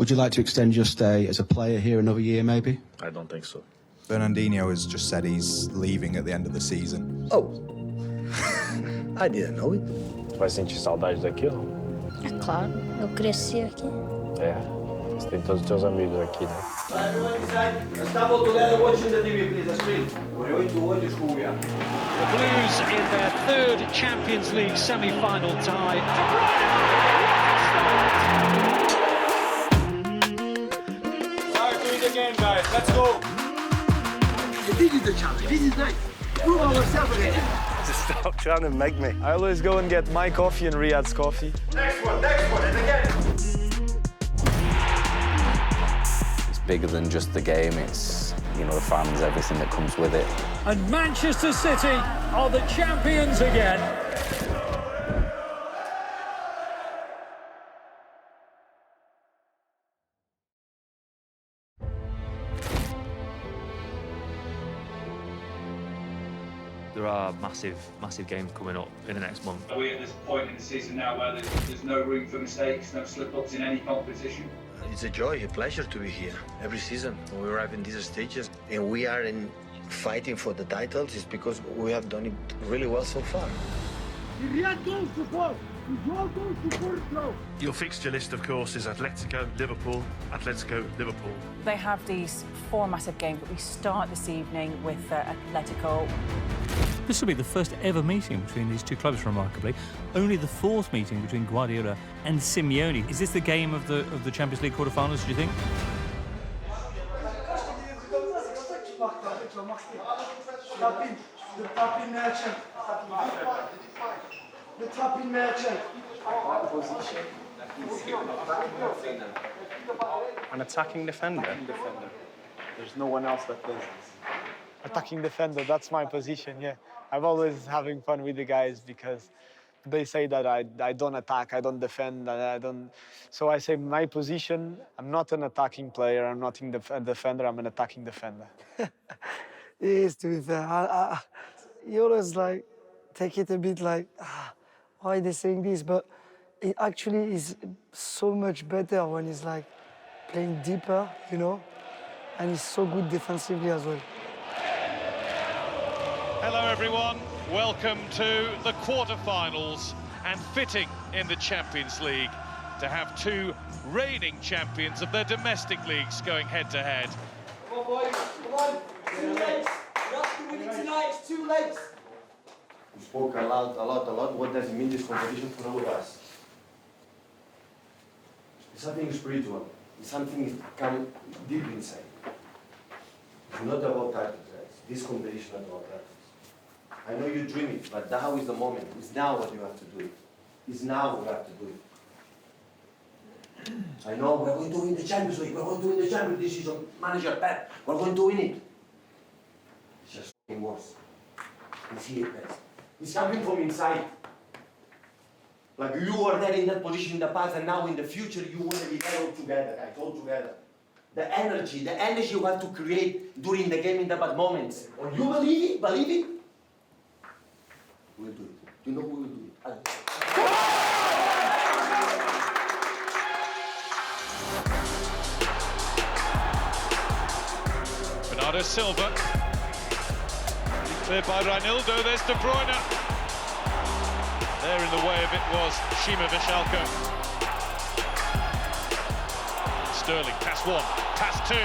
Would you like to extend your stay as a player here another year, maybe? I don't think so. Fernandinho has just said he's leaving at the end of the season. Oh, I didn't know it. Vai sentir saudade daqui ou não? É claro, eu cresci aqui. É, você tem todos os teus amigos aqui, né? Stop together watching the TV, please, the screen. We're going to watch the school, yeah. The Blues in their third Champions League semi-final tie. Start doing the game, guys. Let's go. This is the challenge. This is nice. Prove ourselves again. Just stop trying to make me. I always go and get my coffee and Riyad's coffee. Next one, and again. It's bigger than just the game. It's, you know, the fans, everything that comes with it. And Manchester City are the champions again. There are massive games coming up in the next month. We're at this point in the season now where there's no room for mistakes, no slip-ups in any competition. It's a joy, a pleasure to be here every season. When we arrive in these stages and we are fighting for the titles, it's because we have done it really well so far. Your fixture list, of course, is Atletico, Liverpool, Atletico, Liverpool. They have these 4 massive games, but we start this evening with Atletico. This will be the first ever meeting between these two clubs, remarkably. Only the 4th meeting between Guardiola and Simeone. Is this the game of the Champions League quarter-finals, do you think? The tapping merchant. An attacking defender. There's no one else that does this. Attacking defender, that's my position, yeah. I'm always having fun with the guys because they say that I don't attack, I don't defend, I don't... So I say my position, I'm not an attacking player, I'm not a defender, I'm an attacking defender. It is, to be fair. You always like take it a bit like, why are they saying this? But it actually is so much better when he's like playing deeper, you know, and he's so good defensively as well. Hello everyone, welcome to the quarter-finals, and fitting in the Champions League to have 2 reigning champions of their domestic leagues going head-to-head. Come on, boys, come on. 2 legs. You have to win it tonight, it's 2 legs. We spoke a lot. What does it mean, this competition, for all of us? It's something spiritual. It's something that comes deep inside. It's not about titles, guys. This competition is not about titles. I know you dream it, but now is the moment. It's now what you have to do it. It's now we have to do it. I know we're going to win the Champions League. We're going to win the Champions League. This is manager Pep. We're going to win it. It's just fucking worse. It's here, guys. It's coming from inside. Like you were there in that position in the past, and now in the future you want to be there all together, guys, all together. The energy you have to create during the game in the bad moments. Or you believe it, we'll do it. You know we will do it. Bernardo Silva. Cleared by Reinildo, there's De Bruyne. There in the way of it was Shima Vishalko. Sterling, pass 1, pass 2.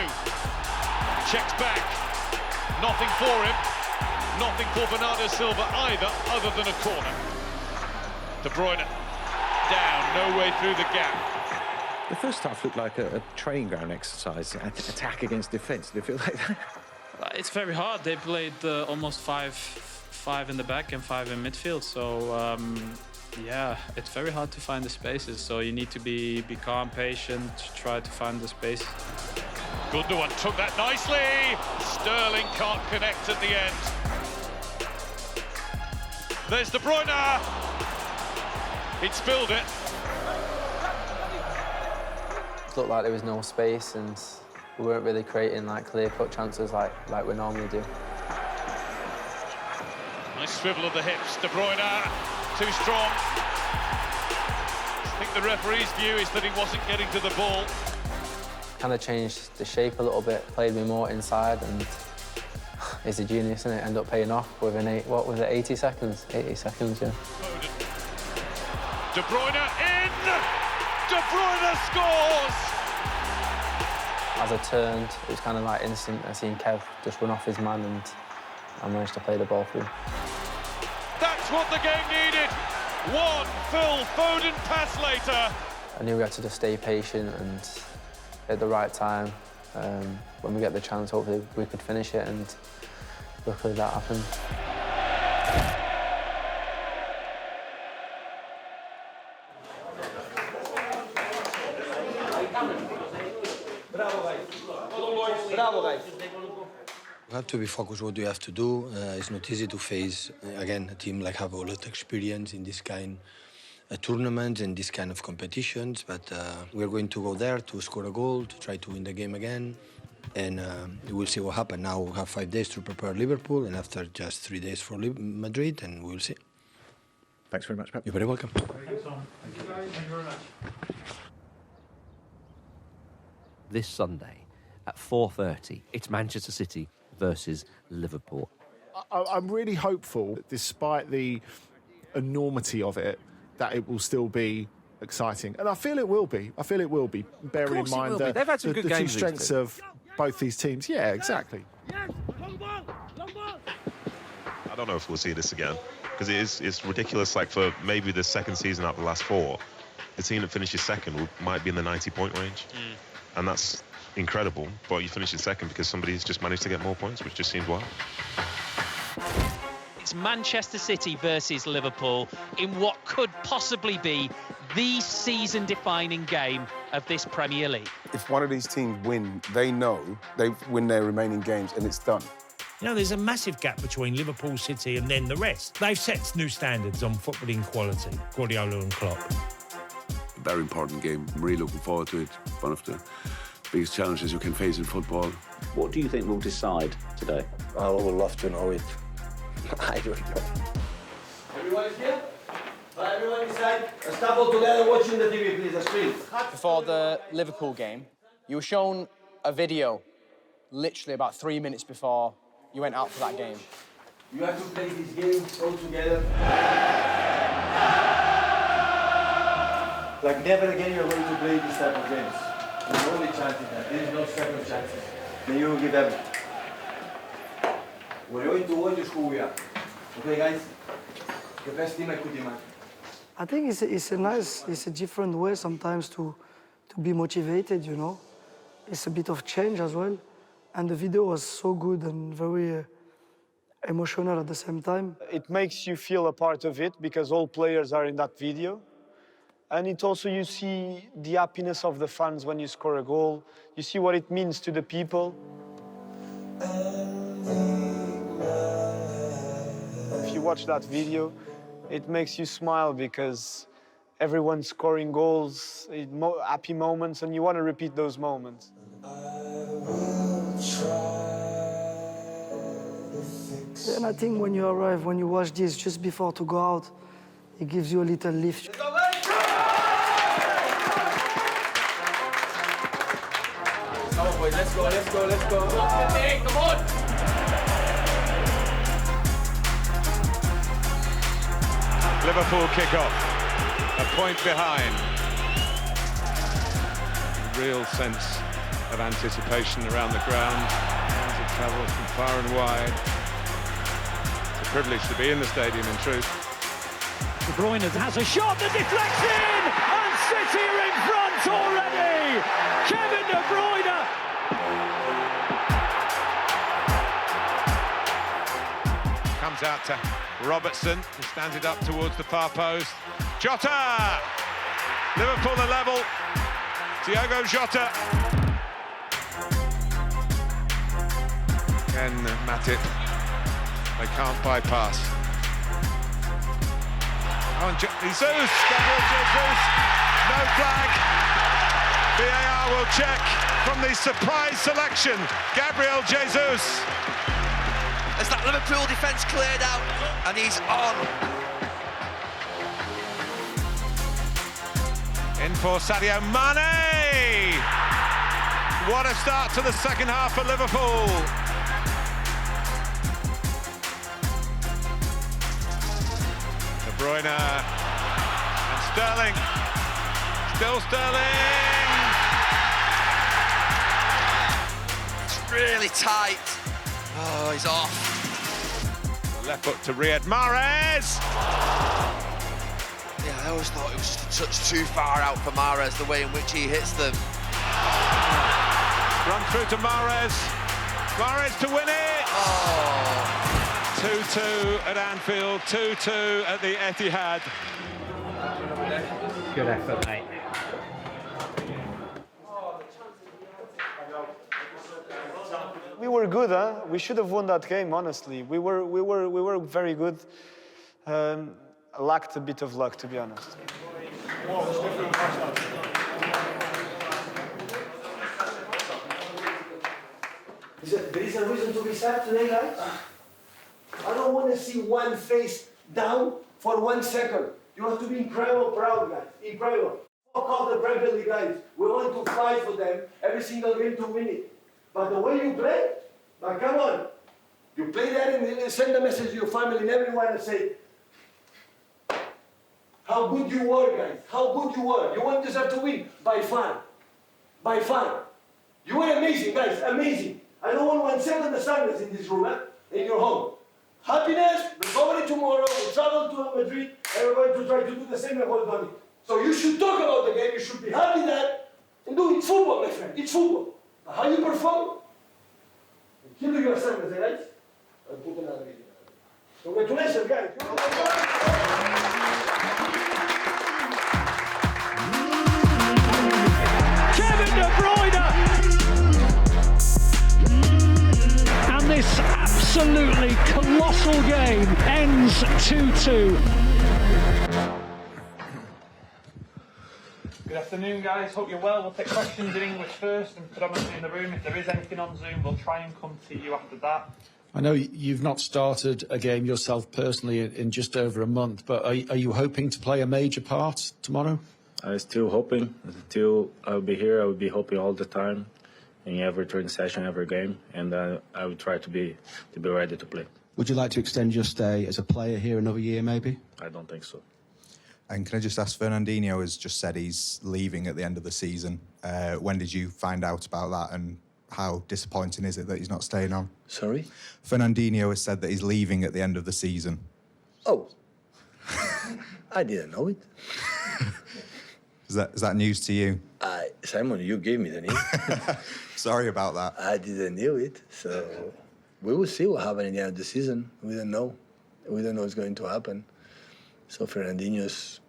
Checks back. Nothing for him. Nothing for Bernardo Silva either, other than a corner. De Bruyne down, no way through the gap. The first half looked like a training ground exercise, attack against defence. Do you feel like that? It's very hard. They played almost five in the back and 5 in midfield. So yeah, it's very hard to find the spaces. So you need to be calm, patient, try to find the space. Gundogan took that nicely. Sterling can't connect at the end. There's De Bruyne. He'd spilled it. It looked like there was no space and we weren't really creating like clear-cut chances like we normally do. Nice swivel of the hips. De Bruyne, too strong. I think the referee's view is that he wasn't getting to the ball. Kind of changed the shape a little bit, played me more inside, and he's a genius, isn't it? End up paying off within 80 seconds? 80 seconds, yeah. De Bruyne in! De Bruyne scores! As I turned, it was kind of like instant. I seen Kev just run off his man, and I managed to play the ball through. That's what the game needed. One Phil Foden pass later. I knew we had to just stay patient and at the right time. When we get the chance, hopefully we could finish it, and luckily that happened. You have to be focused what you have to do. It's not easy to face, again, a team like have a lot of experience in this kind of tournaments and this kind of competitions, but we're going to go there to score a goal, to try to win the game again, and we'll see what happens. Now we have 5 days to prepare Liverpool, and after just 3 days for Madrid, and we'll see. Thanks very much, Pep. You're very welcome. Thank you very much. This Sunday at 4:30, it's Manchester City versus Liverpool. I'm really hopeful that despite the enormity of it, that it will still be exciting. And I feel it will be. Bearing in mind that they've had some good the two games, strengths of both these teams. Yeah, exactly. I don't know if we'll see this again, because it's ridiculous. Like, for maybe the second season out of the last 4, the team that finishes second might be in the 90-point range. And that's incredible, but you finish in second because somebody's just managed to get more points, which just seems wild. It's Manchester City versus Liverpool in what could possibly be the season-defining game of this Premier League. If one of these teams win, they know they win their remaining games and it's done. You know, there's a massive gap between Liverpool, City and then the rest. They've set new standards on footballing quality, Guardiola and Klopp. Very important game. I'm really looking forward to it. One of the biggest challenges you can face in football. What do you think will decide today? I would love to know it. I don't know. Everyone is here? Everyone inside? Let's all together watching the TV, please, the screen. Before the Liverpool game, you were shown a video literally about 3 minutes before you went out for that game. You have to play this game all together. Like, never again you're going to play this type of games. There's only chances that. There is no second chances. Then you will give everything. We're going to watch who we are. Okay, guys? The best team I could imagine. I think it's a different way sometimes to be motivated, you know. It's a bit of change as well. And the video was so good and very emotional at the same time. It makes you feel a part of it because all players are in that video. And it also, you see the happiness of the fans when you score a goal. You see what it means to the people. If you watch that video, it makes you smile because everyone's scoring goals, happy moments, and you want to repeat those moments. And I think when you arrive, when you watch this just before to go out, it gives you a little lift. Come on, boys, let's go. Come on! Liverpool kick off, a point behind. Real sense of anticipation around the ground. Fans have travelled from far and wide. It's a privilege to be in the stadium, in truth. De Bruyne has a shot, the deflection, and City are in front already. Kevin De Bruyne. Comes out to Robertson, who stands it up towards the far post. Jota! Liverpool are level. Thiago Jota. Again, Matip. They can't bypass. Oh, and Jesus! Gabriel Jesus! No flag. VAR will check from the surprise selection. Gabriel Jesus. As that Liverpool defence cleared out, and he's on. In for Sadio Mane! what a start to the second half for Liverpool. De Bruyne and Sterling. Still Sterling. It's really tight. Oh, he's off. Left foot to Riyad Mahrez. Yeah, I always thought it was just a touch too far out for Mahrez, the way in which he hits them. Run through to Mahrez. Mahrez to win it. Oh. 2-2 at Anfield, 2-2 at the Etihad. Good effort, mate. We were good, huh? We should have won that game, honestly. We were very good. Lacked a bit of luck, to be honest. There is a reason to be sad today, guys. I don't want to see one face down for 1 second. You have to be incredible proud, guys. Incredible. Fuck all the Premier League guys. We want to fight for them every single game to win it. But the way you play, like, come on. You play that and send a message to your family and everyone and say, how good you were, guys. How good you were. You won't deserve to win. By far. By far. You were amazing, guys. Amazing. I don't want 1 second of sadness in this room, huh? In your home. Happiness, recovery tomorrow, we travel to Madrid, and we're going to try to do the same as we've done it. So you should talk about the game, you should be happy that, and do it. It's football, my friend, it's football. How you perform, you do your assignments, guys. I'll put another video. Congratulations, guys. Kevin De Bruyne! And this absolutely colossal game ends 2-2. Good afternoon, guys. Hope you're well. We'll take questions in English first and predominantly in the room. If there is anything on Zoom, we'll try and come to you after that. I know you've not started a game yourself personally in just over a month, but are you hoping to play a major part tomorrow? I'm still hoping. Still, I'll be here. I will be hoping all the time, in every training session, every game, and I will try to be ready to play. Would you like to extend your stay as a player here another year, maybe? I don't think so. And can I just ask, Fernandinho has just said he's leaving at the end of the season. When did you find out about that, and how disappointing is it that he's not staying on? Sorry? Fernandinho has said that he's leaving at the end of the season. Oh. I didn't know it. Is that news to you? Simon, you gave me the news. Sorry about that. I didn't know it, so we will see what happens at the end of the season. We don't know. We don't know what's going to happen. So Fernandinho's,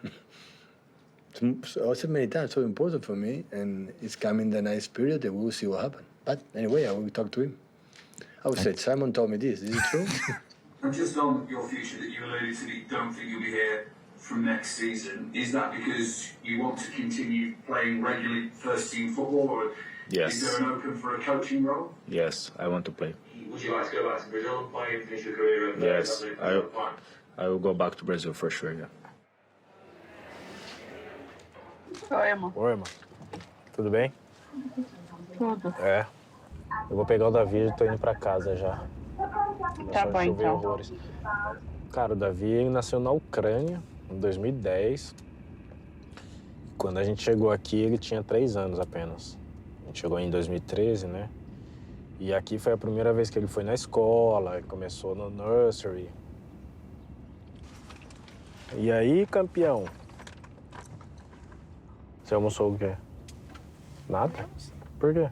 I said many times, so important for me, and it's coming the nice period, and we will see what happens. But anyway, I will talk to him. I would say, Simon told me this. Is it true? And just on your future, that you alluded to that you don't think you'll be here from next season, is that because you want to continue playing regularly first-team football, or Yes. is there an open for a coaching role? Yes, I want to play. Would you like to go back to Brazil and play and finish your career over there? Yes, I will go back to Brazil for sure, yeah. Oi, amor. Oi, amor. Tudo bem? Tudo. É. Eu vou pegar o Davi e tô indo pra casa já. Tá bom, então. Horrores. Cara, o Davi nasceu na Ucrânia, em 2010. Quando a gente chegou aqui, ele tinha 3 anos apenas. A gente chegou em 2013, né? E aqui foi a primeira vez que ele foi na escola, ele começou no nursery. E aí, campeão? Você almoçou o quê? Nada? Por quê?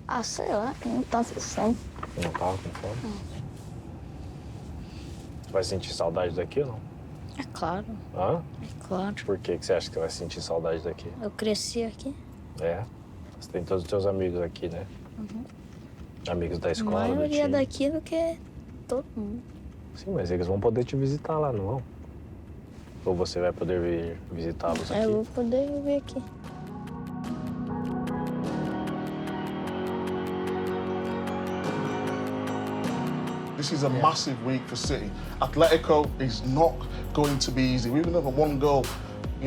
Ah, sei lá, não tá com fome. Não tava com fome? Você vai sentir saudade daqui ou não? É claro. Hã? É claro. Por que você acha que vai sentir saudade daqui? Eu cresci aqui. É? Você tem todos os seus amigos aqui, né? Uhum. Amigos da escola, A do maioria time. daqui do que todo mundo. Sim, mas eles vão poder te visitar lá, não vão? Ou você vai poder vir visitá-los aqui? Eu vou poder vir aqui. This is a massive week for City. Atletico is not going to be easy. We even have a 1 goal,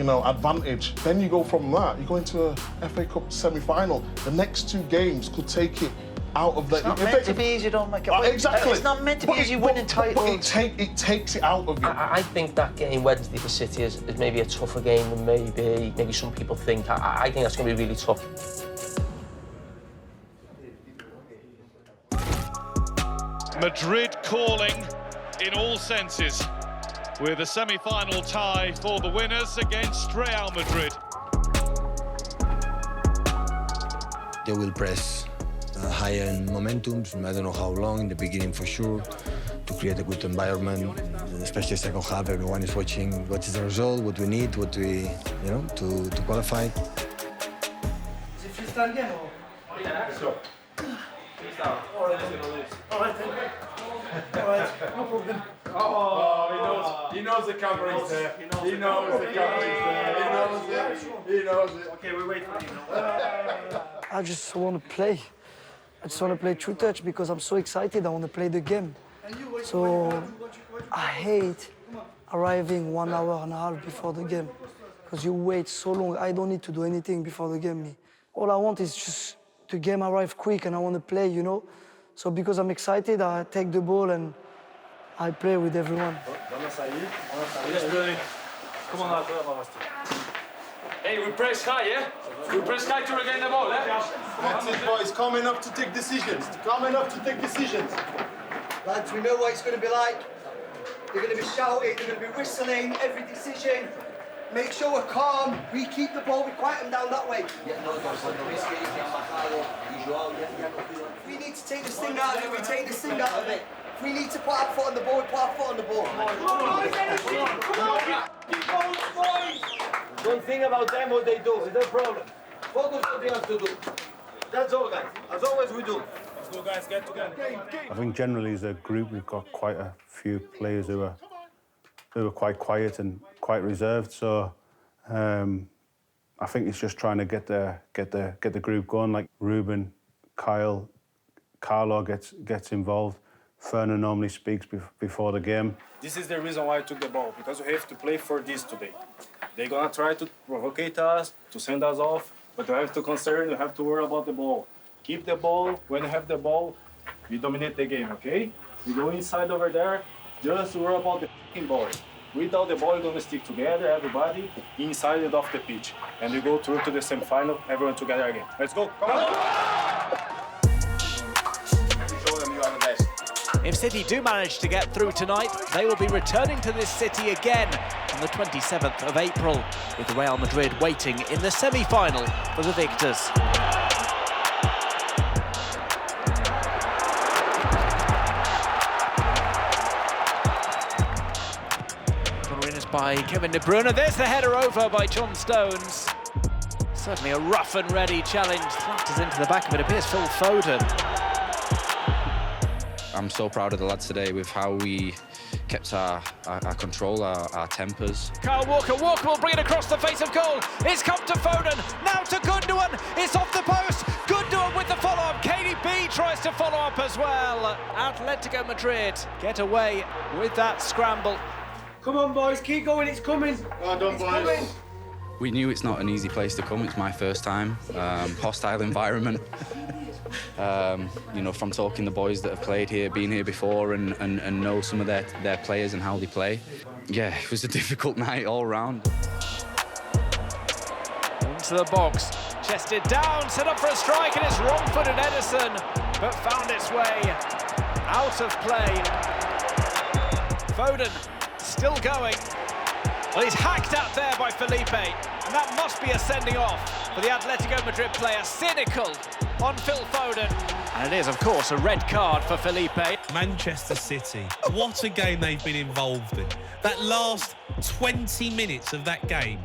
advantage. Then you go from that, you go into a FA Cup semi-final. The next 2 games could take it out of the... It's not meant to be easy, don't make it. Exactly. It's not meant to be easy winning titles. But it takes it out of you. I think that game Wednesday for City is maybe a tougher game than maybe some people think. I think that's going to be really tough. Madrid calling in all senses, with a semi-final tie for the winners against Real Madrid. They will press higher in momentums. I don't know how long, in the beginning for sure, to create a good environment, especially second half. Everyone is watching what is the result, what we need, what we, to qualify. Is it freestyle again or? Yeah, let's go. Freestyle. All right, then. All right, no problem. Oh, he knows the camera is there. He knows the camera is there. He knows it. Okay, we wait for you. I just want to play. I just want to play true touch because I'm so excited. I want to play the game. So I hate arriving 1 hour and a half before the game because you wait so long. I don't need to do anything before the game. All I want is just the game arrive quick and I want to play, So because I'm excited, I take the ball and I play with everyone. Come on, hey, we press high, yeah? We press high to regain the ball, yeah? That's it, boys. Coming up to take decisions. Lads, we know what it's going to be like. They're going to be shouting, they're going to be whistling, every decision. Make sure we're calm, we keep the ball, we quiet them down that way. We need to take this thing out of it, we take this thing out of it. If we need to put our foot on the ball, we put our foot on the ball. Don't think about them, what they do, it's no problem. Focus on what they have to do. That's all, guys. As always, we do. Let's go, guys, get together. I think generally as a group, we've got quite a few players who are quite quiet and quite reserved. So I think it's just trying to get the group going. Like Ruben, Kyle, Carlo gets involved. Fernan normally speaks before the game. This is the reason why I took the ball, because we have to play for this today. They're gonna try to provocate us, to send us off, but we have to concern, we have to worry about the ball. Keep the ball. When you have the ball, we dominate the game, okay? We go inside over there, just worry about the f***ing ball. Without the ball, we're gonna stick together, everybody, inside and off the pitch. And we go through to the semi-final, everyone together again. Let's go. Come on. Show them you are the best. If City do manage to get through tonight, they will be returning to this city again on the 27th of April, with Real Madrid waiting in the semi-final for the victors. By Kevin De Bruyne. There's the header over by John Stones. Certainly a rough and ready challenge. Flatters into the back of it. Appears Phil Foden. I'm so proud of the lads today with how we kept our control, our tempers. Kyle Walker. Walker will bring it across the face of goal. It's come to Foden. Now to Gundogan. It's off the post. Gundogan with the follow-up. KDB tries to follow up as well. Atletico Madrid get away with that scramble. Come on, boys, keep going, it's coming. Well done, boys. We knew it's not an easy place to come. It's my first time. Hostile environment. From talking to the boys that have played here, been here before, and know some of their players and how they play. Yeah, it was a difficult night all round. Into the box, chested down, set up for a strike, and it's wrong-footed Ederson, but found its way out of play. Foden still going. Well, he's hacked out there by Felipe, and that must be a sending off for the Atletico Madrid player. Cynical on Phil Foden. And it is, of course, a red card for Felipe. Manchester City, what a game they've been involved in. That last 20 minutes of that game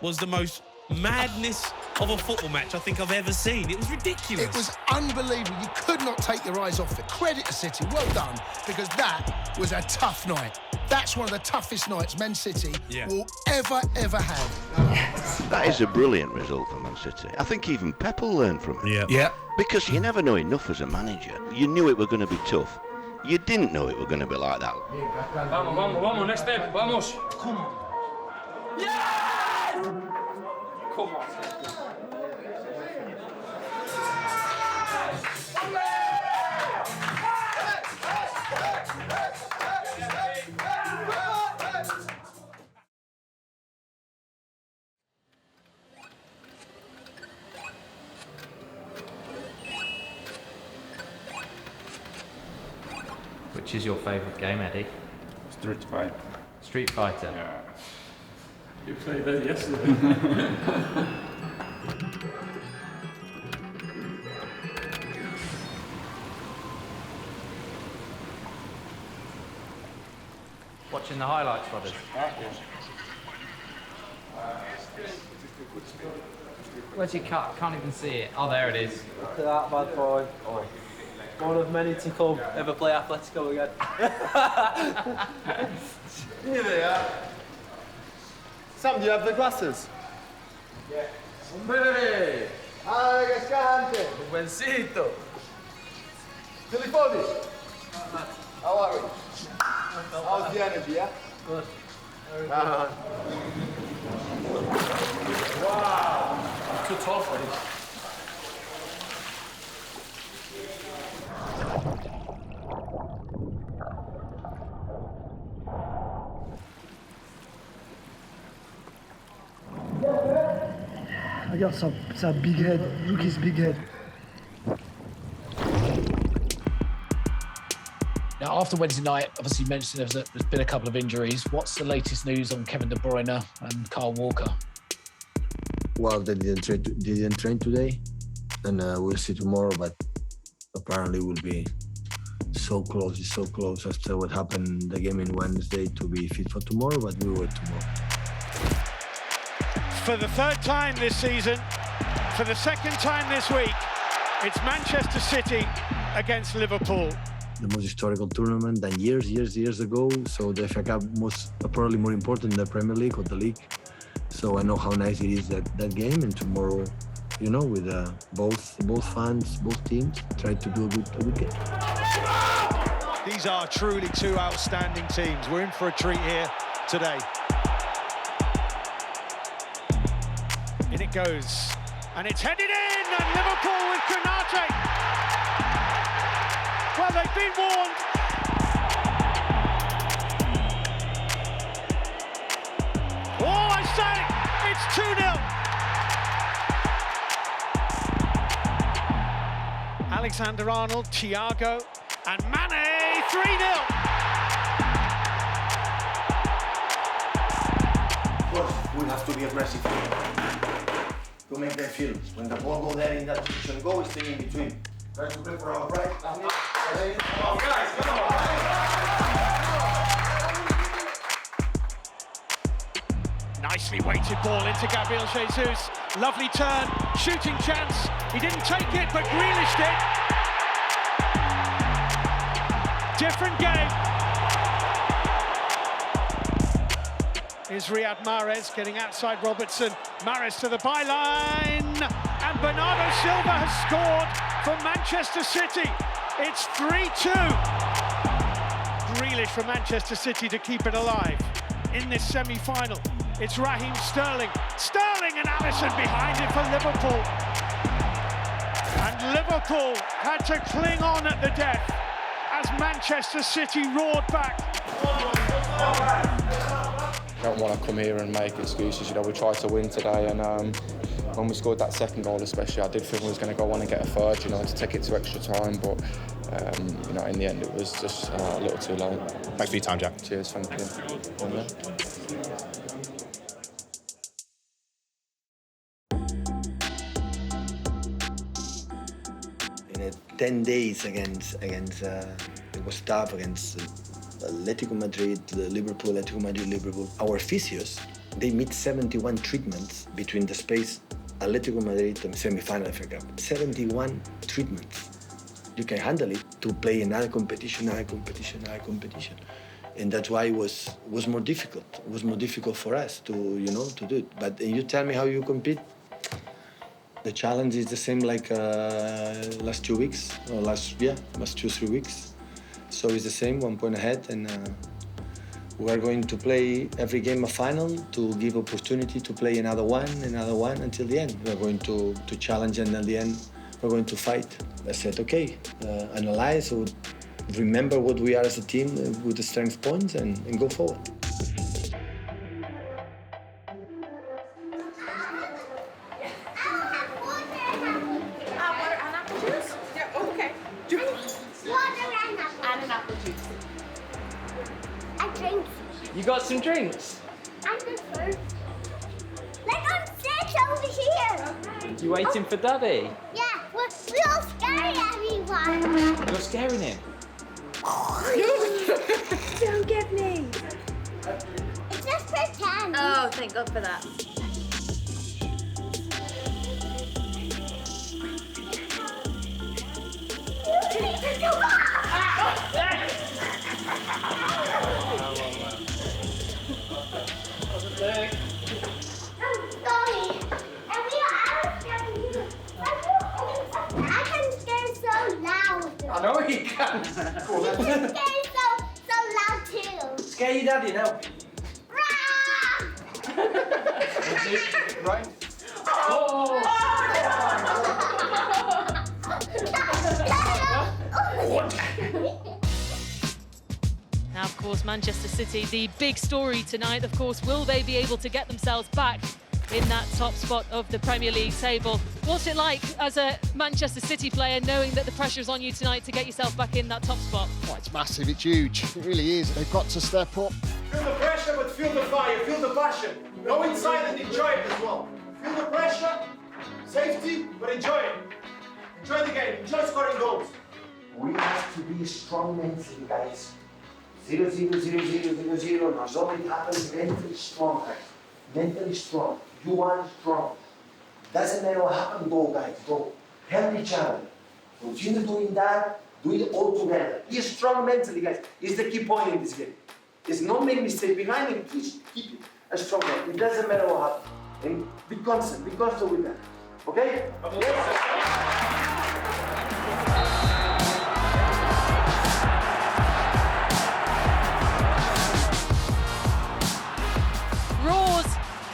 was the most madness of a football match I think I've ever seen. It was ridiculous. It was unbelievable. You could not take your eyes off it. Credit to City, well done, because that was a tough night. That's one of the toughest nights Man City will ever have. That is a brilliant result for Man City. I think even Pep will learn from it. Yeah. Because you never know enough as a manager. You knew it were going to be tough. You didn't know it were going to be like that. Vamos, next step, vamos. Come on. Yes! Come on. Which is your favourite game, Eddie? Street Fighter. Street Fighter? Yeah. You played that yesterday. Watching the highlights, brothers? Where's your cut? Can't even see it. Oh, there it is. Look at that bad boy. Oh. One of many to come. Ever play Atletico again? Here they are. Sam, do you have the glasses? Yeah. Hombre! ¡Ah, cascante! Buencito! Telephone! How are we? How's the energy, yeah? Good. Wow! I'm too tall for this. Regarde sa big head. Look his big head. Now, after Wednesday night, obviously you mentioned there's been a couple of injuries. What's the latest news on Kevin De Bruyne and Kyle Walker? Well, they didn't train today, and we'll see tomorrow. But apparently, we'll be so close. It's so close after what happened the game in Wednesday to be fit for tomorrow. But we will wait tomorrow. For the third time this season, for the second time this week, it's Manchester City against Liverpool. The most historical tournament than years ago. So the FA Cup was probably more important than the Premier League or the league. So I know how nice it is that game. And tomorrow, you know, with both fans, both teams, try to do a good game. These are truly two outstanding teams. We're in for a treat here today. In it goes, and it's headed in, and Liverpool with Granate. Well, they've been warned. Oh, I say, it's 2-0. Alexander-Arnold, Thiago, and Mane, 3-0. Of course, we have to be aggressive to make them feel. When the ball go there in that position, go, stay in between. Try to play for our right. Come on, guys, come on. Nicely weighted ball into Gabriel Jesus. Lovely turn, shooting chance. He didn't take it, but Grealish did. Different game. Is Riyad Mahrez getting outside Robertson. Mahrez to the byline. And Bernardo Silva has scored for Manchester City. It's 3-2. Grealish for Manchester City to keep it alive in this semi-final. It's Raheem Sterling. Sterling and Alisson behind it for Liverpool. And Liverpool had to cling on at the death as Manchester City roared back. Don't want to come here and make excuses. You know, we tried to win today, and when we scored that second goal, especially, I did think we was going to go on and get a third. You know, to take it to extra time, but you know, in the end, it was just a little too late. Thanks for your time, Jack. Cheers, thank you. In 10 days against it was tough against Atletico Madrid, Liverpool, Atletico Madrid, Liverpool. Our physios, they meet 71 treatments between the space Atletico Madrid and semi-final FA Cup. 71 treatments. You can handle it to play another competition. And that's why it was more difficult. It was more difficult for us to, you know, to do it. But you tell me how you compete. The challenge is the same like last 2 weeks, or last 2-3 weeks. So it's the same, 1 point ahead, and We are going to play every game a final to give opportunity to play another one until the end. We're going to challenge, and at the end, we're going to fight. I said, okay, analyze, remember what we are as a team with the strength points and go forward. You got some drinks? I'm the first. Let's go sit over here. You waiting for Daddy? Yeah, we're all scaring everyone. You're scaring him. Don't get me. It's just pretend. Oh, thank God for that. I know he can. Cool. He can scare so loud too. Scare your daddy now. Right? Oh! Now, of course, Manchester City, the big story tonight. Of course, will they be able to get themselves back in that top spot of the Premier League table? What's it like as a Manchester City player knowing that the pressure's on you tonight to get yourself back in that top spot? Oh, it's massive, it's huge. It really is. They've got to step up. Feel the pressure, but feel the fire, feel the passion. Go inside and enjoy it as well. Feel the pressure, safety, but enjoy it. Enjoy the game, enjoy scoring goals. We have to be strong mentally, guys. 0-0, 0-0, 0-0. Now, so it happens mentally strong, guys. Mentally strong. You are strong. Doesn't matter what happens, go, guys, go. Help each other. Continue doing that, do it all together. Be strong mentally, guys. It's the key point in this game. It's not make mistake behind it, please keep it a strong game. It doesn't matter what happens. And be constant with that. Okay? Roars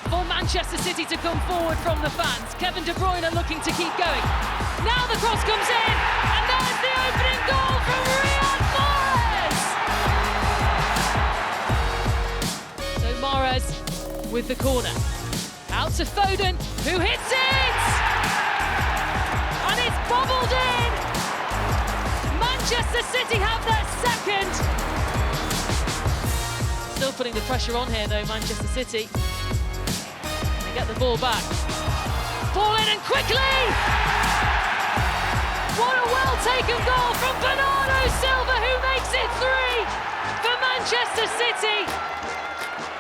for Manchester City to come forward from the fans. Kevin De Bruyne looking to keep going. Now the cross comes in, and there's the opening goal from Riyad Mahrez. So Mahrez with the corner. Out to Foden, who hits it! And it's bobbled in! Manchester City have their second. Still putting the pressure on here though, Manchester City. They get the ball back. Ball in and quickly! What a well-taken goal from Bernardo Silva, who makes it 3 for Manchester City.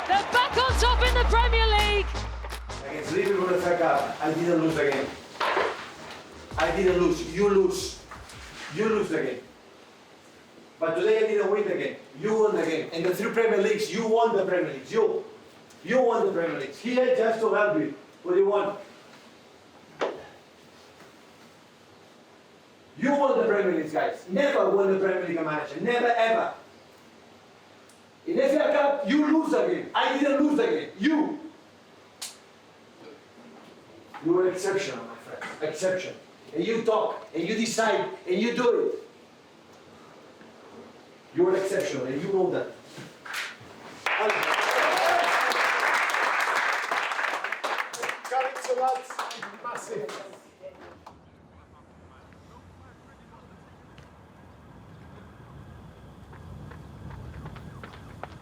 They're back on top in the Premier League. Against Liverpool and Cup, I didn't lose the game. I didn't lose. You lose. You lose the game. But today I didn't win the game. You won the game. In the 3 Premier Leagues, you won the Premier Leagues. You won the Premier Leagues. Here just to help you. What do you want? You won the Premier League, guys. Never won the Premier League manager. Never ever. In FA Cup, you lose the game. I didn't lose the game. You were exceptional, my friend. Exceptional. And you talk, and you decide, and you do it. You were exceptional, and you know that. Massive.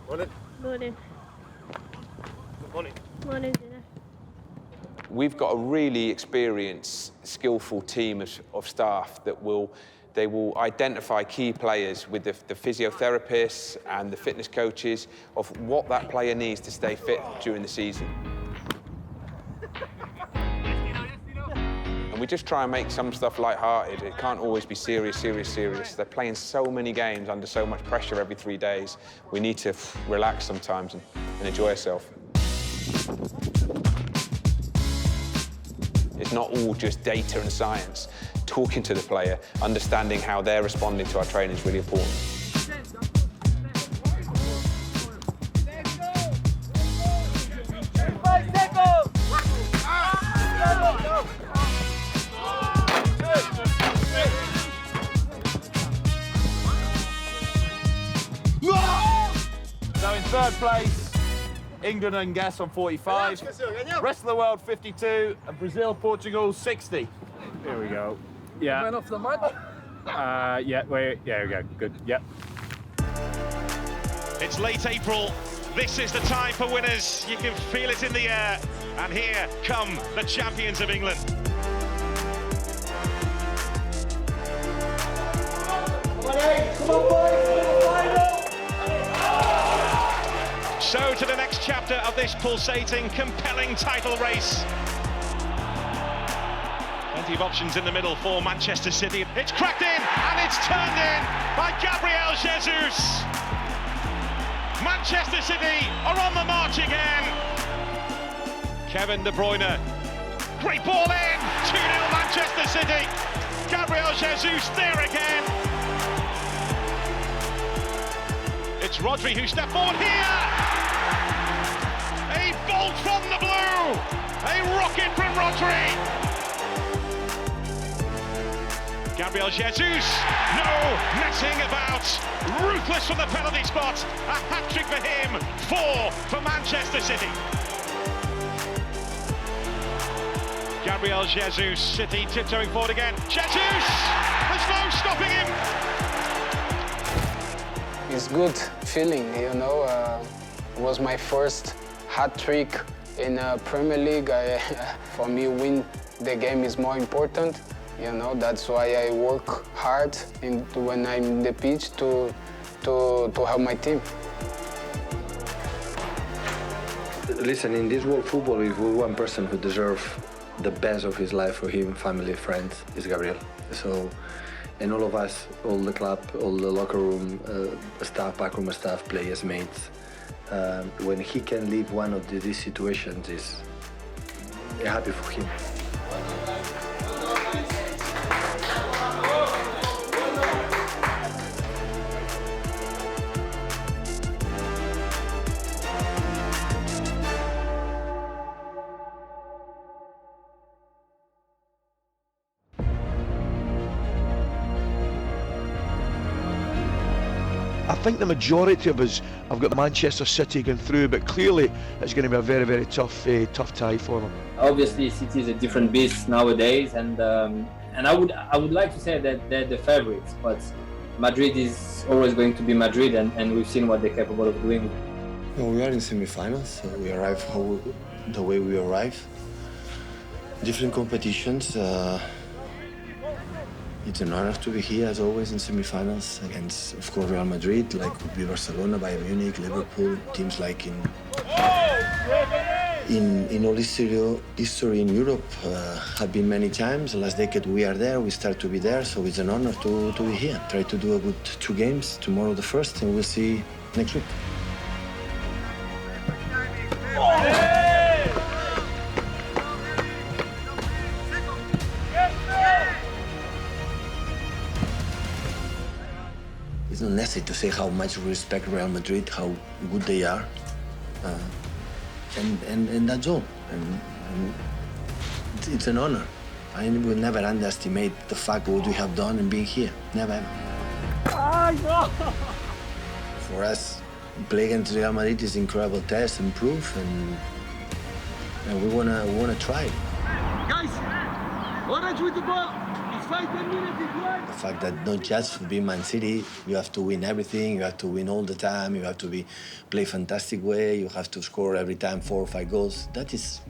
Morning. Morning. Good morning. Morning, dinner. We've got a really experienced, skillful team of staff that will identify key players with the physiotherapists and the fitness coaches of what that player needs to stay fit during the season. And we just try and make some stuff light-hearted. It can't always be serious, serious, serious. They're playing so many games under so much pressure every 3 days. We need to relax sometimes and enjoy ourselves. It's not all just data and science. Talking to the player, understanding how they're responding to our training is really important. third place. England and Gas on 45. Rest of the world 52. And Brazil, Portugal 60. Here we go. Yeah. Man off the match? Yeah, there we go. Good. Yep. It's late April. This is the time for winners. You can feel it in the air. And here come the champions of England. So to the next chapter of this pulsating, compelling title race. Plenty of options in the middle for Manchester City. It's cracked in and it's turned in by Gabriel Jesus. Manchester City are on the march again. Kevin De Bruyne, great ball in, 2-0 Manchester City. Gabriel Jesus there again. It's Rodri who stepped forward here. A bolt from the blue. A rocket from Rodri. Gabriel Jesus, no messing about. Ruthless from the penalty spot. A hat-trick for him. 4 for Manchester City. Gabriel Jesus, City tiptoeing forward again. Jesus! There's no stopping him. It's good feeling, you know. It was my first hat-trick in Premier League. For me, win the game is more important. You know, that's why I work hard when I'm in the pitch to help my team. Listen, in this world football, if we one person who deserves the best of his life for him, family, friends, is Gabriel. So, and all of us, all the club, all the locker room staff, backroom staff, players, mates, when he can leave one of these situations, is happy for him. I think the majority of us have got Manchester City going through, but clearly it's going to be a very, very tough tie for them. Obviously, City is a different beast nowadays, and I would like to say that they're the favourites, but Madrid is always going to be Madrid, and we've seen what they're capable of doing. Well, we are in semi-finals, so we arrive the way we arrive. Different competitions. It's an honor to be here, as always, in semi-finals against, of course, Real Madrid, like could be Barcelona, Bayern Munich, Liverpool, teams like in all history in Europe have been many times. The last decade we are there, we start to be there, so it's an honor to be here. Try to do a good 2 games, tomorrow the first, and we'll see next week. It's not necessary to say how much we respect Real Madrid, how good they are, and that's all. And it's an honor. I will never underestimate the fact what we have done and being here. Never ever. For us, play against Real Madrid is an incredible test and proof, and we wanna try. Guys, orange with the ball. It's 5-10 minutes. The fact that not just for being Man City, you have to win everything, you have to win all the time, you have to play fantastic way, you have to score every time 4 or 5 goals. That is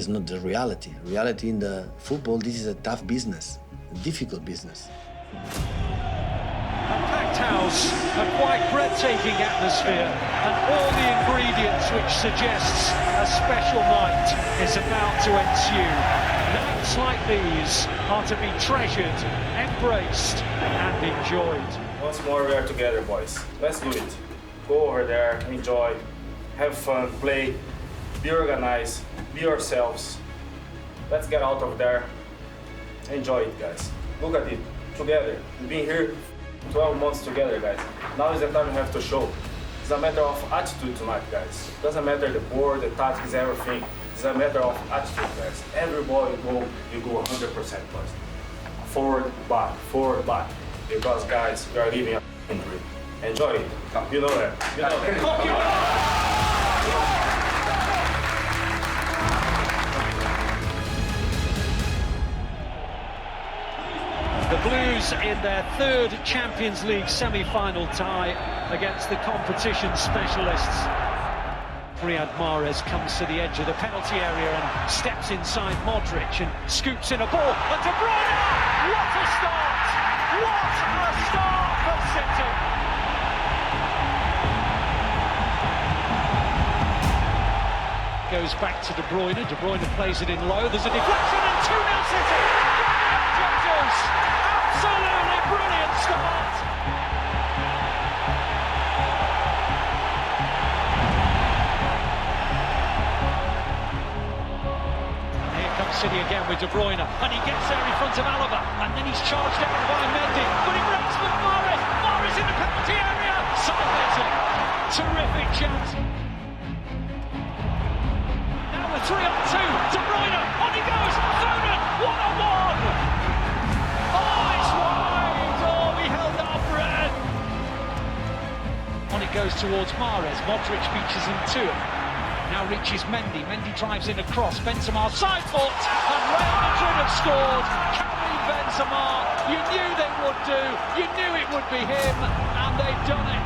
not the reality. Reality in the football, this is a tough business, a difficult business. A packed house, a quite breathtaking atmosphere, and all the ingredients which suggests a special night is about to ensue. Nights like these are to be treasured, embraced, and enjoyed. Once more we are together, boys. Let's do it. Go over there, enjoy, have fun, play, be organized, be yourselves. Let's get out of there. Enjoy it, guys. Look at it, together. We've been here 12 months together, guys. Now is the time we have to show. It's a matter of attitude tonight, guys. It doesn't matter the board, the tactics, everything. It's a matter of attitude, guys. Every ball you go 100% first. Forward, back, because, guys, we are living a dream. Enjoy it. You know that. You know that. The Blues in their third Champions League semi-final tie against the competition specialists. Riyad Mahrez comes to the edge of the penalty area and steps inside Modric and scoops in a ball. And De Bruyne! What a start! What a start for City! Goes back to De Bruyne. De Bruyne plays it in low. There's a deflection and 2-0 City! Jesus! Absolutely brilliant start! Here comes City again with De Bruyne, and he gets there in front of Alaba, and then he's charged out by Mendy, but he breaks with Mahrez. Mahrez in the penalty area. Side-netting. Terrific chance. Now we're 3-on-2. De Bruyne, on he goes. Foden, 1-on-1. Oh, it's wide! Oh, we held our breath! On it goes towards Mahrez. Modric reaches him to him. Now reaches Mendy. Mendy drives in a cross. Benzema side foot, and Real Madrid have scored. Karim Benzema. You knew they would do. You knew it would be him, and they've done it.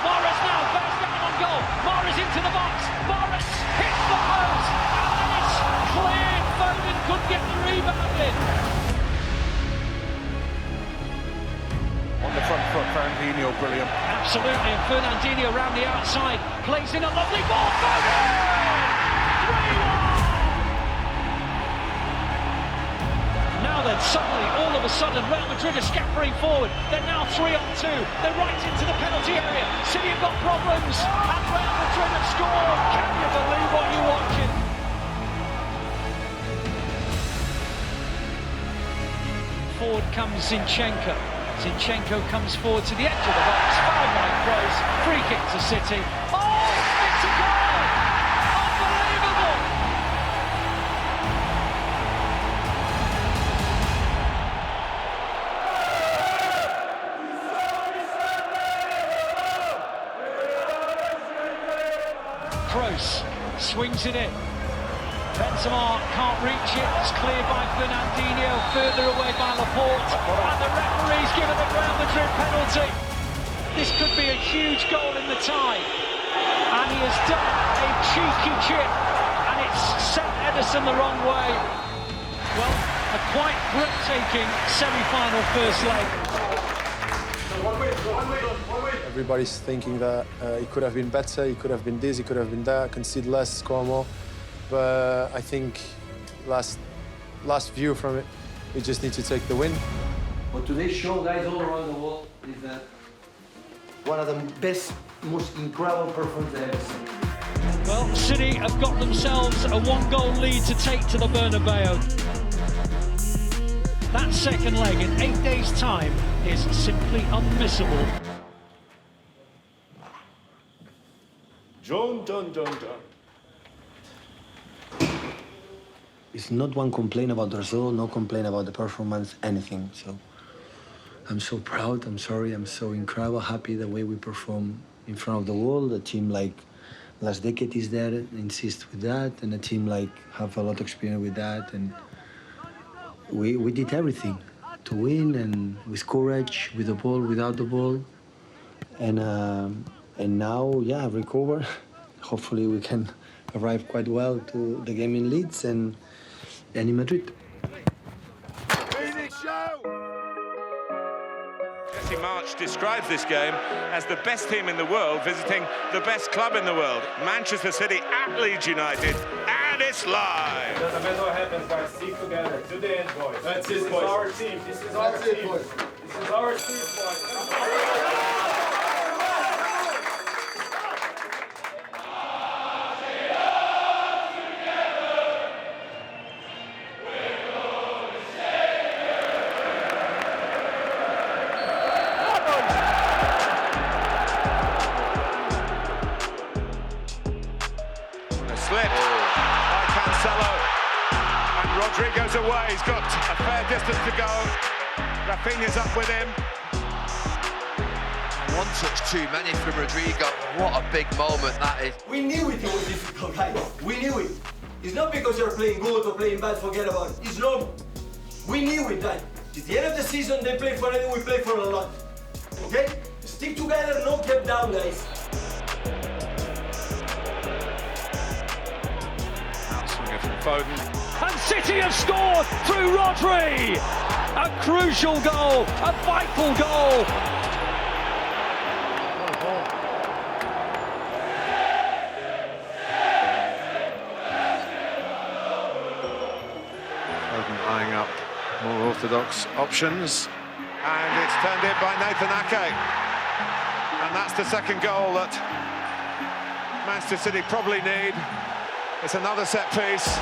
Mahrez now bears down on goal. Mahrez into the box. Mahrez hits the post, and then it's cleared. Foden couldn't get the rebound in. On the front foot, Fernandinho, brilliant. Absolutely, and Fernandinho around the outside, plays in a lovely ball. Foden! 3-1! Now then, suddenly, all of a sudden, Real Madrid are scampering forward. They're now 3-on-2. They're right into the penalty area. City have got problems, and Real Madrid have scored. Can you believe what you're watching? Forward comes Zinchenko. Zinchenko comes forward to the edge of the box. Foul-line cross. Free kick to City. Oh, it's a goal! Unbelievable! Kroos swings it in. Benzema can't reach it. It's cleared by Fernandinho, further away by Laporte, and the referee's given a Real Madrid penalty. This could be a huge goal in the tie, and he has done a cheeky chip, and it's sent Ederson the wrong way. Well, a quite breathtaking semi-final first leg. Everybody's thinking that it could have been better, it could have been this, it could have been that, concede less, score more. But I think last view from it, we just need to take the win. What today's show, guys, all around the world, is one of the best, most incredible performances I've ever seen. Well, City have got themselves a one-goal lead to take to the Bernabeu. That second leg in 8 days' time is simply unmissable. Dun, dun, dun, dun. It's not one complaint about the result, no complaint about the performance, anything. So I'm so proud, I'm sorry, I'm so incredible, happy the way we perform in front of the world. A team like last decade is there, insist with that, and a team like have a lot of experience with that. And we did everything to win, and with courage, with the ball, without the ball. And now, yeah, recover. Hopefully we can arrive quite well to the game in Leeds and in Madrid. Jesse March describes this game as the best team in the world visiting the best club in the world, Manchester City at Leeds United, and it's live. Doesn't matter what happens, guys. Stick together to the end, boys. That's it, boys. This is our team. This is our team. Boys. This is our team, boys. Rodrigo's away, he's got a fair distance to go. Rafinha's up with him. One touch too many from Rodrigo. What a big moment that is. We knew it was difficult, guys. We knew it. It's not because you're playing good or playing bad, forget about it. It's normal. We knew it, guys. It's the end of the season, they play for anything, we play for a lot. Okay? Stick together, no get down, guys. Outswinger from Foden. And City have scored through Rodri! A crucial goal, a vital goal. Foden eyeing up more orthodox options. And it's turned in by Nathan Ake. And that's the second goal that Manchester City probably need. It's another set piece.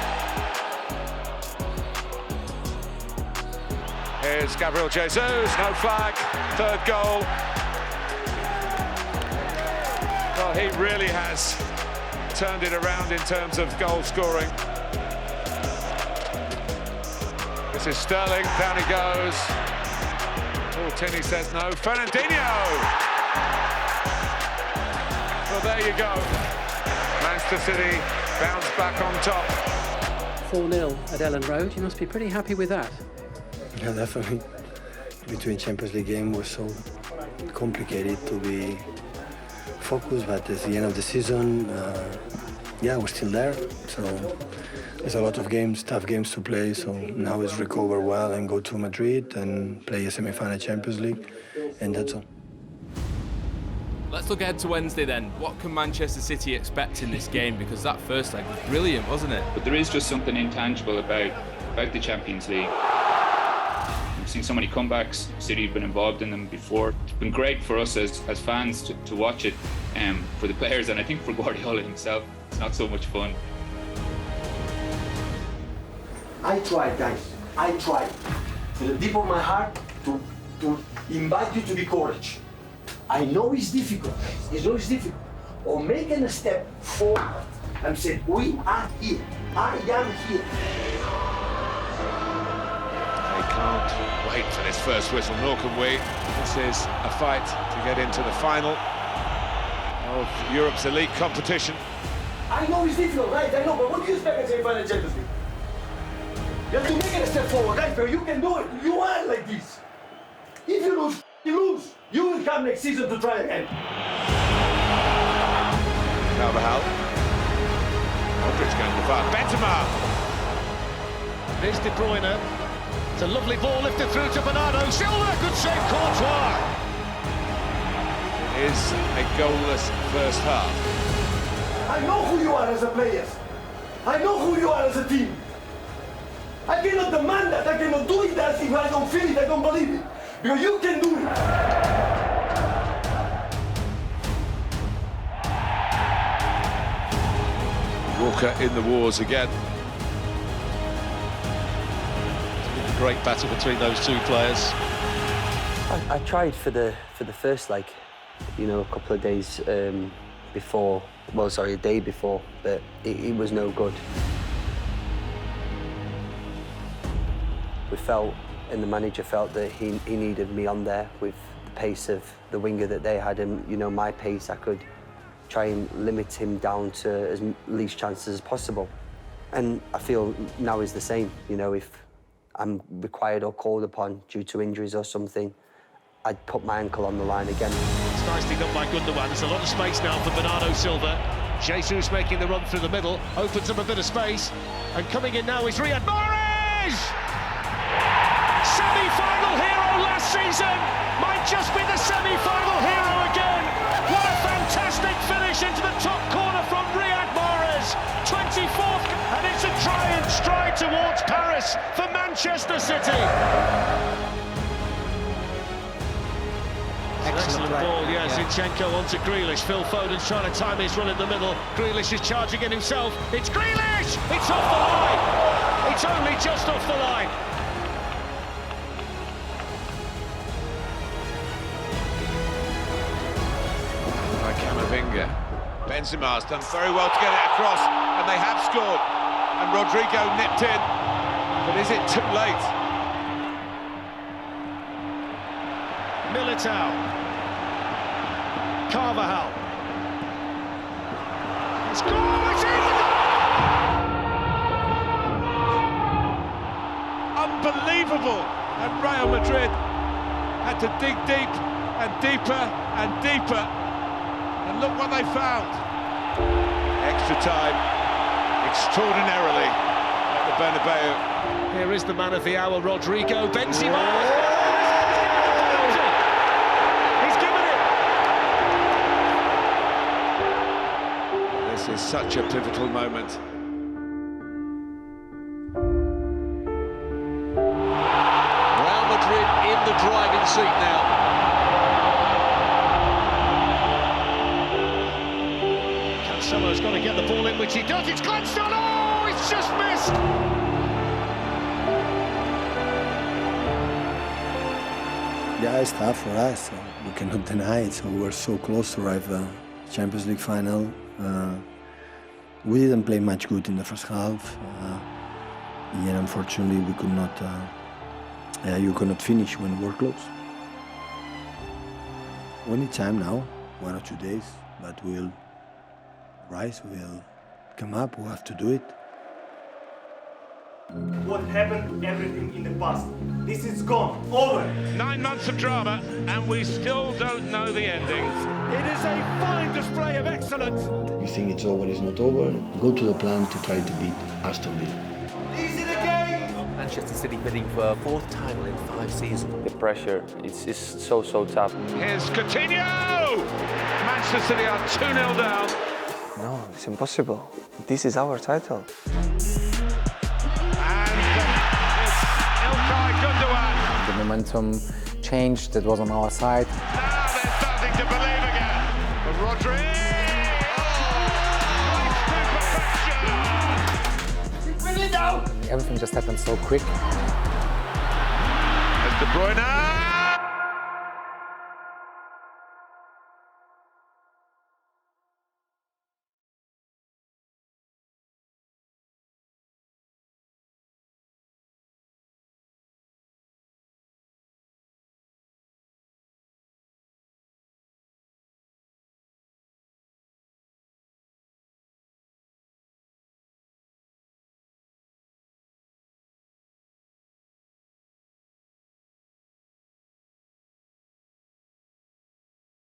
Here's Gabriel Jesus, no flag, third goal. Well, he really has turned it around in terms of goal scoring. This is Sterling, down he goes. Oh, Tierney says no. Fernandinho! Well, there you go. Manchester City bounce back on top. 4-0 at Ellen Road. You must be pretty happy with that. Yeah, definitely. Between Champions League game was so complicated to be focused, but at the end of the season, yeah, we're still there. So there's a lot of games, tough games to play. So now it's recover well and go to Madrid and play a semi-final Champions League, and that's all. Let's look ahead to Wednesday then. What can Manchester City expect in this game? Because that first leg was brilliant, wasn't it? But there is just something intangible about the Champions League. We've seen so many comebacks. City have been involved in them before. It's been great for us as fans to watch it, for the players, and I think for Guardiola himself, it's not so much fun. I tried, guys. I tried. From the deep of my heart to invite you to be courage. I know it's difficult, guys. I know it's difficult. Or making a step forward and say, we are here. I am here. They can't wait for this first whistle, nor can we. This is a fight to get into the final of Europe's elite competition. I know it's difficult, right? I know, but what do you expect in semi-final Champions League? You have to make a step forward, guys, but you can do it. You are like this. If you lose, you lose. You will come next season to try again. Carvajal. Modric's going to fire. Benzema. Here's De Bruyne. It's a lovely ball lifted through to Bernardo Silva. Good save, Courtois. It is a goalless first half. I know who you are as a player. I know who you are as a team. I cannot demand that. I cannot do it as if I don't feel it, I don't believe it. Because you can do it. Walker in the wars again. It's been a great battle between those two players. I tried for the first leg, you know, a couple of days before. Well, sorry, a day before, but it was no good. We felt, and the manager felt, that he needed me on there with the pace of the winger that they had, and you know, my pace, I could try and limit him down to as least chances as possible. And I feel now is the same. You know, if I'm required or called upon due to injuries or something, I'd put my ankle on the line again. It's nicely done by Gundogan. There's a lot of space now for Bernardo Silva. Jesus making the run through the middle, opens up a bit of space, and coming in now is Riyad Mahrez! Semi-final hero last season might just be the semi-final hero again. What a fantastic finish into the top corner from Riyad Mahrez. 24th, and it's a giant stride towards Paris for Manchester City. Excellent ball, yeah. Zinchenko onto Grealish. Phil Foden's trying to time his run in the middle. Grealish is charging in himself. It's Grealish! It's off the line. It's only just off the line. Camavinga. Benzema's done very well to get it across, and they have scored. And Rodrigo nipped in, but is it too late? Militao. Carvajal. It's goal! It's in the goal! Unbelievable! And Real Madrid had to dig deep and deeper and deeper. And look what they found. Extra time, extraordinarily, at the Bernabeu. Here is the man of the hour, Rodrigo Benzema. He's given it. This is such a pivotal moment. Real Madrid in the driving seat now. Cancelo's got to get the ball in, which he does. It's glanced on. Oh, it's just missed. Yeah, it's tough for us. We cannot deny it. So we were so close to arrive Champions League final. We didn't play much good in the first half. And unfortunately, we could not. You could not finish when we were close. We need time now, 1 or 2 days, but we'll rise. We'll come up. We'll have to do it. What happened, everything in the past. This is gone, over. 9 months of drama, and we still don't know the ending. It is a fine display of excellence. You think it's over, it's not over. Go to the plan to try to beat Aston Villa. Easy the game! Manchester City bidding for a 4th title in 5 seasons. The pressure is so tough. Here's Coutinho! Manchester City are 2-0 down. No, it's impossible. This is our title. The momentum changed, it was on our side. Now they're starting to believe again. But Rodri! Everything just happened so quick. As De Bruyne!